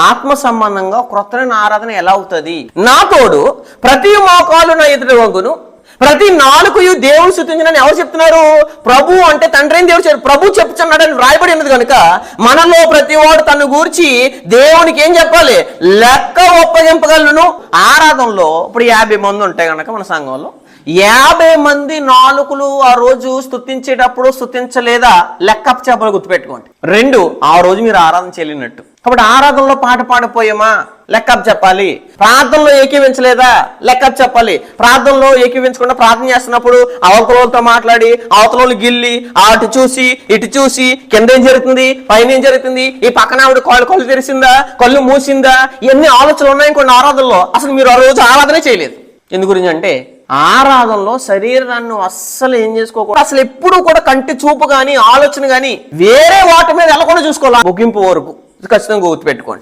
ఆత్మ సంబంధంగా క్రొత్తమైన ఆరాధన ఎలా అవుతుంది? నా తోడు ప్రతి మోకాలు నా ఎదుట వంగును, ప్రతి నాలుకయు దేవుడు స్తుతించునని ఎవరు చెప్తున్నారు? ప్రభు అంటే తండ్రి అయిన దేవుడు ప్రభు చెప్తున్నాడని రాయబడి ఉన్నది కనుక మనలో ప్రతి వాడు తను గూర్చి దేవునికి ఏం చెప్పాలి? లెక్క ఒప్పగింపగలను. ఆరాధనలో ఇప్పుడు 50 మంది ఉంటాయి కనుక మన సంఘంలో 50 మంది నాలుకలు ఆ రోజు స్తుతించేటప్పుడు స్తుతించలేదా లెక్క చెప్పాలి, గుర్తుపెట్టుకోండి. 2, ఆ రోజు మీరు ఆరాధన చేయలేనట్టు. కాబట్టి ఆరాధనలో పాట పాడిపోయామా లెక్కప్ చెప్పాలి. ప్రార్థనలో ఏకీవించలేదా లెక్కప్ చెప్పాలి. ప్రార్థనలో ఏకీవించకుండా ప్రార్థన చేస్తున్నప్పుడు అవతలతో మాట్లాడి అవతల గిల్లి అటు చూసి ఇటు చూసి కింద ఏం జరుగుతుంది పైన ఏం జరుగుతుంది, ఈ పక్కన ఆవిడ కళ్ళు తెరిసిందా కళ్ళు మూసిందా, ఇవన్నీ ఆలోచనలు ఉన్నాయి కొన్ని ఆరాధనలో. అసలు మీరు ఆ రోజు ఆరాధనే చేయలేదు. ఎందు గురించి అంటే ఆరాధనలో శరీరాన్ని అస్సలు ఏం చేసుకోకూడదు. అసలు ఎప్పుడు కూడా కంటి చూపు గాని ఆలోచన గాని వేరే వాటి మీద వెళ్ళకుండా చూసుకోవాలి ముగింపు వరకు. ఖచ్చితంగా గుర్తుపెట్టుకోండి.